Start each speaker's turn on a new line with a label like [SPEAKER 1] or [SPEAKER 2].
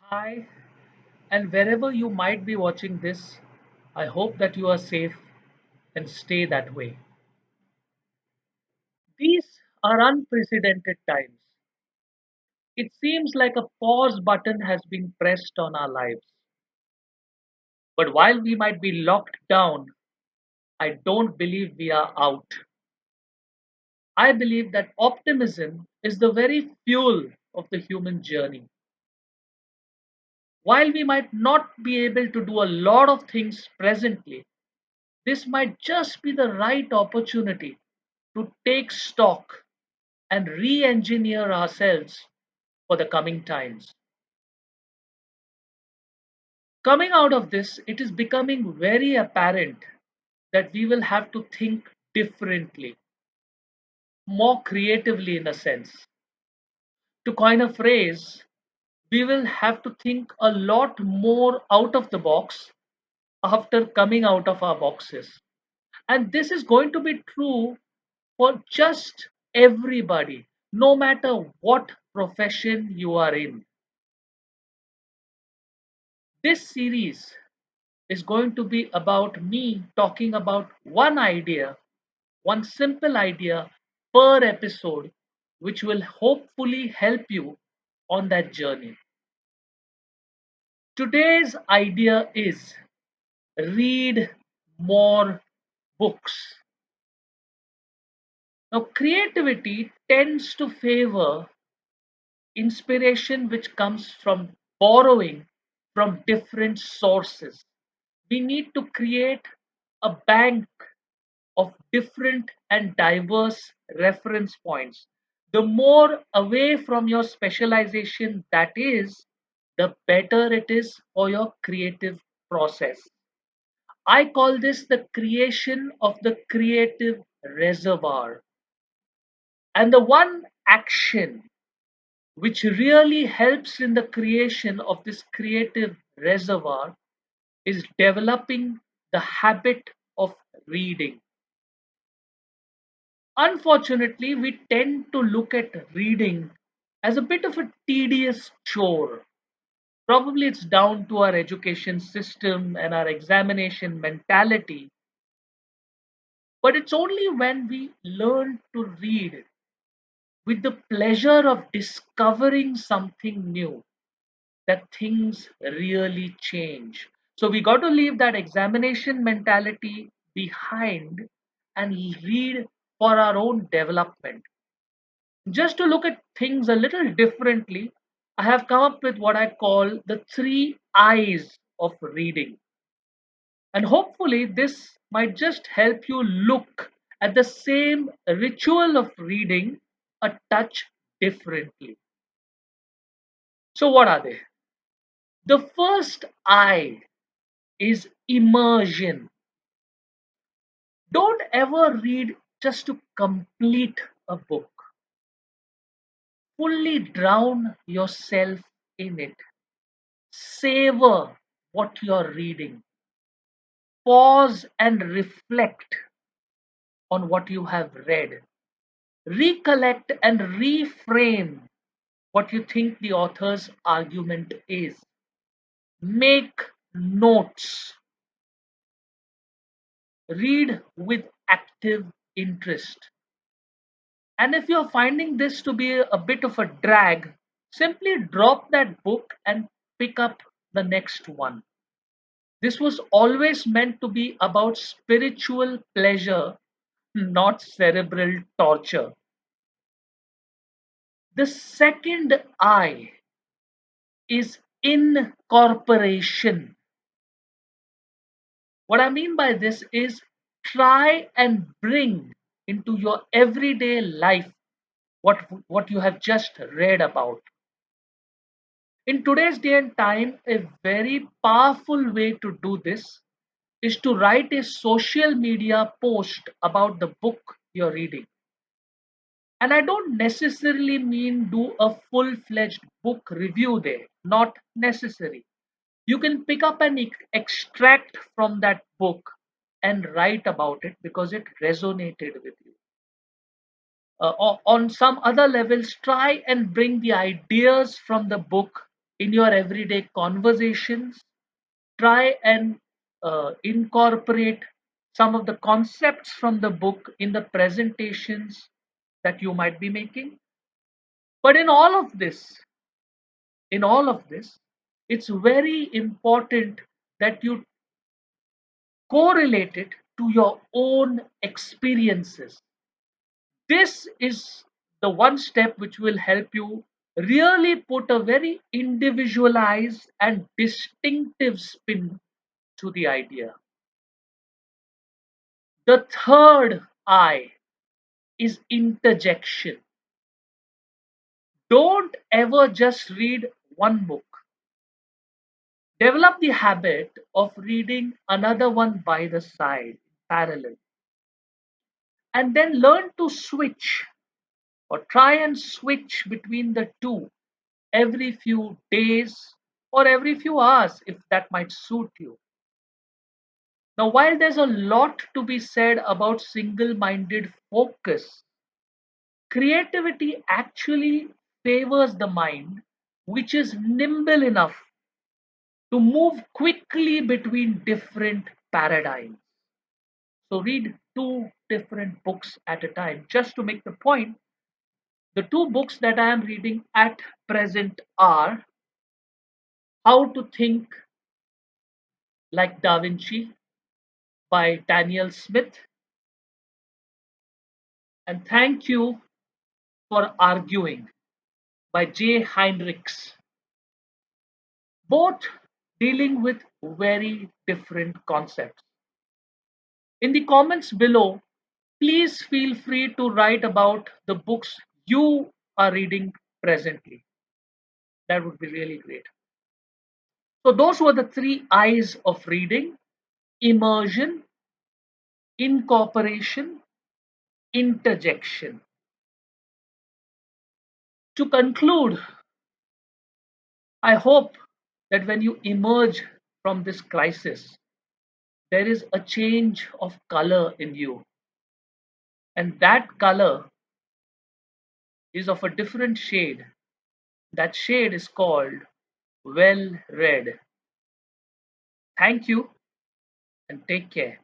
[SPEAKER 1] Hi, and wherever you might be watching this, I hope that you are safe and stay that way. These are unprecedented times. It seems like a pause button has been pressed on our lives. But while we might be locked down, I don't believe we are out. I believe that optimism is the very fuel of the human journey. While we might not be able to do a lot of things presently, this might just be the right opportunity to take stock and re engineer ourselves for the coming times. Coming out of this, it is becoming very apparent that we will have to think differently, more creatively in a sense. To coin a phrase, we will have to think a lot more out of the box after coming out of our boxes. And this is going to be true for just everybody, no matter what profession you are in. This series is going to be about me talking about one idea, one simple idea per episode, which will hopefully help you on that journey. Today's idea is read more books. Now, creativity tends to favor inspiration which comes from borrowing from different sources. We need to create a bank of different and diverse reference points. The more away from your specialization that is, the better it is for your creative process. I call this the creation of the creative reservoir. And the one action which really helps in the creation of this creative reservoir is developing the habit of reading. Unfortunately, we tend to look at reading as a bit of a tedious chore. Probably it's down to our education system and our examination mentality, but it's only when we learn to read with the pleasure of discovering something new that things really change. So we got to leave that examination mentality behind and read for our own development. Just to look at things a little differently, I have come up with what I call the three eyes of reading. And hopefully, this might just help you look at the same ritual of reading a touch differently. So, what are they? The first eye is immersion. Don't ever read just to complete a book, fully drown yourself in it. Savor what you're reading. Pause and reflect on what you have read. Recollect and reframe what you think the author's argument is. Make notes. Read with active interest. And if you're finding this to be a bit of a drag, simply drop that book and pick up the next one. This was always meant to be about spiritual pleasure, not cerebral torture. The second I is incorporation. What I mean by this is try and bring into your everyday life what you have just read about. In today's day and time, a very powerful way to do this is to write a social media post about the book you're reading. And I don't necessarily mean do a full fledged book review there, not necessary. You can pick up an extract from that book and write about it because it resonated with you. On some other levels, try and bring the ideas from the book in your everyday conversations. Try and incorporate some of the concepts from the book in the presentations that you might be making. But in all of this, it's very important that you correlate it to your own experiences. This is the one step which will help you really put a very individualized and distinctive spin to the idea. The third I is interjection. Don't ever just read one book. Develop the habit of reading another one by the side, parallel, and then learn to switch or try and switch between the two every few days or every few hours if that might suit you. Now, while there's a lot to be said about single minded focus, creativity actually favors the mind which is nimble enough to move quickly between different paradigms. So, read two different books at a time. Just to make the point, the two books that I am reading at present are How to Think Like Da Vinci by Daniel Smith and Thank You for Arguing by J. Heinrichs, both dealing with very different concepts. In the comments below, please feel free to write about the books you are reading presently. That would be really great. So, those were the three I's of reading: immersion, incorporation, interjection. To conclude, I hope that when you emerge from this crisis, there is a change of color in you, and that color is of a different shade. That shade is called well read. Thank you and take care.